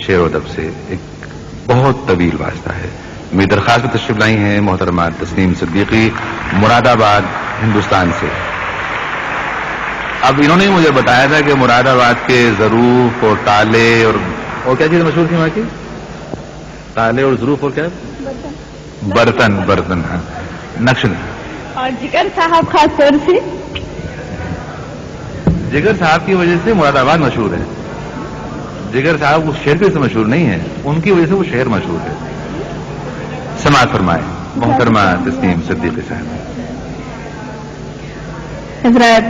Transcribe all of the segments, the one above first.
شعر و ادب سے ایک بہت طویل واسطہ ہے. میری درخواست پر تشریف لائی ہیں محترمہ تسنیم صدیقی مراد آباد ہندوستان سے. اب انہوں نے مجھے بتایا تھا کہ مراد آباد کے ظروف اور تالے اور کیا چیز مشہور تھی وہاں کی؟ تالے اور ظروف اور کیا؟ برتن. ہاں نقش اور جگر صاحب خاص طور سے جگر صاحب کی وجہ سے مراد آباد مشہور ہے. جگر صاحب اس شہر سے مشہور نہیں ہے، ان کی وجہ سے وہ شہر مشہور ہے. سماعت فرمائے محترمہ تسنیم صدیقی صاحب. حضرات،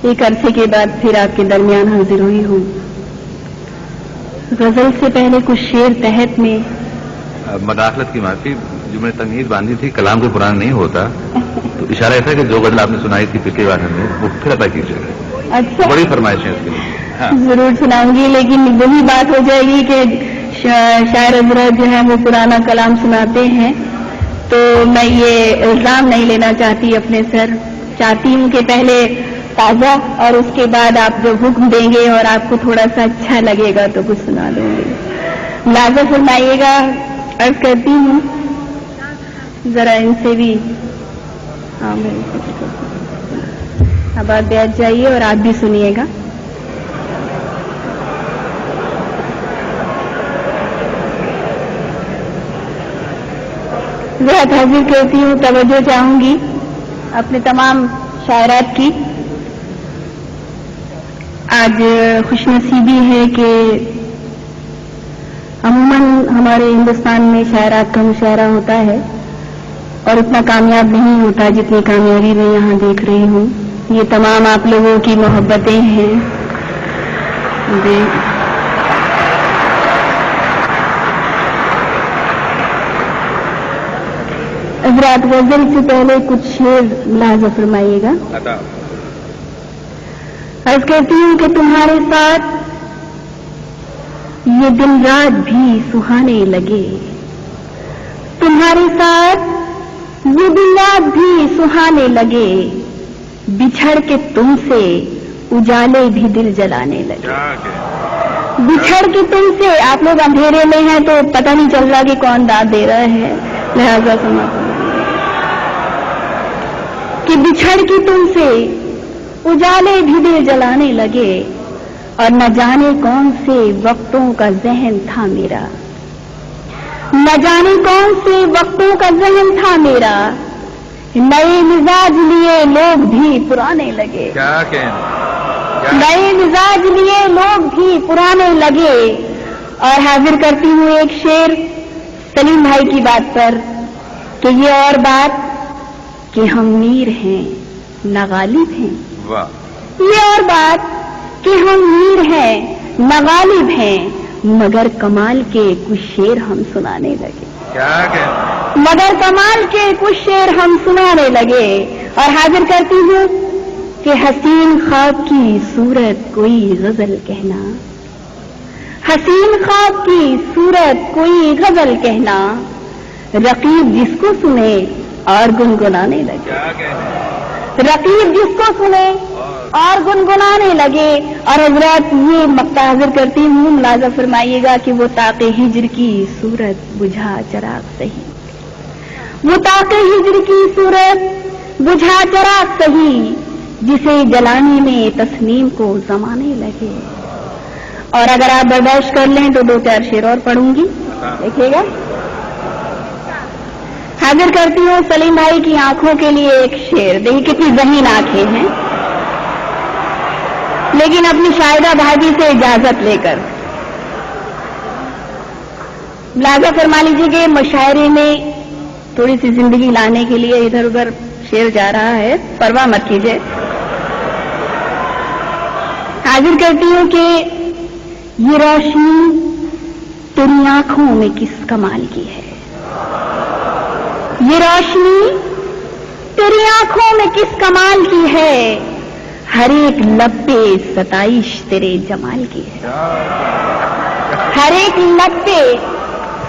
ایک عرصے کے بعد پھر آپ کے درمیان حاضر ہوئی ہوں. غزل سے پہلے کچھ شعر تحت میں مداخلت کی معافی، جو میں نے تمہید باندھی تھی کلام کو پرانا نہیں ہوتا، تو اشارہ ایسا ہے کہ جو غزل آپ نے سنائی تھی پچھلے بار میں وہ پھر عطا کیجیے گا. اچھا، بڑی فرمائش ہے اس کے لیے. ہاں ضرور سناؤں گی، لیکن وہی بات ہو جائے گی کہ شاعر حضرات جو ہے وہ پرانا کلام سناتے ہیں، تو میں یہ الزام نہیں لینا چاہتی اپنے سر. چاہتی ہوں کہ پہلے تازہ اور اس کے بعد آپ جب حکم دیں گے اور آپ کو تھوڑا سا اچھا لگے گا تو کچھ سنا دوں گی. لازم فرمائیے گا. عرض کرتی ہوں ذرا ان سے بھی اب آپ بیٹھ جائیے اور آپ بھی سنیے گا. ذرا حاضر کرتی ہوں، توجہ چاہوں گی اپنے تمام شاعرات کی. آج خوش نصیبی ہے کہ عموماً ہمارے ہندوستان میں شاعرات کا مشاعرہ ہوتا ہے اور اتنا کامیاب نہیں ہوتا جتنی کامیابی میں یہاں دیکھ رہی ہوں. یہ تمام آپ لوگوں کی محبتیں ہیں. جی حضرات، غزل سے پہلے کچھ شعر ملاحظہ فرمائیے گا. عرض کرتی ہوں کہ تمہارے ساتھ یہ دن رات بھی سہانے لگے، تمہارے ساتھ یہ دن رات بھی سہانے لگے، بچھڑ کے تم سے اجالے بھی دل جلانے لگے. بچھڑ کے تم سے، آپ لوگ اندھیرے میں ہیں تو پتہ نہیں چل رہا کہ کون داد دے رہا ہے، لہذا سنا کہ بچھڑ کے تم سے اجالے بھی دل جلانے لگے، اور نہ جانے کون سے وقتوں کا ذہن تھا میرا، نہ جانے کون سے وقتوں کا ذہن تھا میرا، نئے مزاج لیے لوگ بھی پرانے لگے. نئے مزاج لیے لوگ بھی پرانے لگے. اور حاضر کرتی ہوں ایک شعر سلیم بھائی کی بات پر کہ یہ اور بات کہ ہم میر ہیں نہ غالب ہیں. یہ اور بات کہ ہم میر ہیں نہ غالب ہیں، مگر کمال کے کچھ شعر ہم سنانے لگے. مگر کمال کے کچھ شعر ہم سنانے لگے. اور حاضر کرتی ہوں کہ حسین خواب کی صورت کوئی غزل کہنا، حسین خواب کی صورت کوئی غزل کہنا، رقیب جس کو سنے اور گنگنانے لگے. رقیب جس کو سنے اور گنگنانے لگے. اور حضرات یہ مقطع حاضر کرتی ہوں، ملاحظہ فرمائیے گا کہ وہ طاق ہجر کی صورت بجھا چراغ سہی، وہ طاق ہجر کی صورت بجھا چراغ سہی، جسے جلانے میں تسنیم کو زمانے لگے. اور اگر آپ برداشت کر لیں تو 2-4 شعر اور پڑھوں گی، دیکھیے گا. حاضر کرتی ہوں سلیم بھائی کی آنکھوں کے لیے ایک شعر. دیکھیے کتنی ذہین آنکھیں ہیں، لیکن اپنی شاہدہ بھائی سے اجازت لے کر ملاحظہ فرما لیجیے کہ مشاعرے میں تھوڑی سی زندگی لانے کے لیے ادھر ادھر شعر جا رہا ہے، پرواہ مت کیجیے. حاضر کرتی ہوں کہ یہ روشنی تیری آنکھوں میں کس کمال کی ہے، یہ روشنی تیری آنکھوں میں کس کمال کی ہے، ہر ایک لب پہ ستائش تیرے جمال کی ہے، ہر ایک لب پہ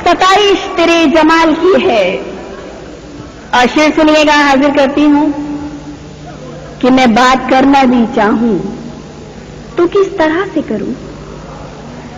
ستائش تیرے جمال کی ہے. اور شعر سنیے گا. حاضر کرتی ہوں کہ میں بات کرنا بھی چاہوں تو کس طرح سے کروں،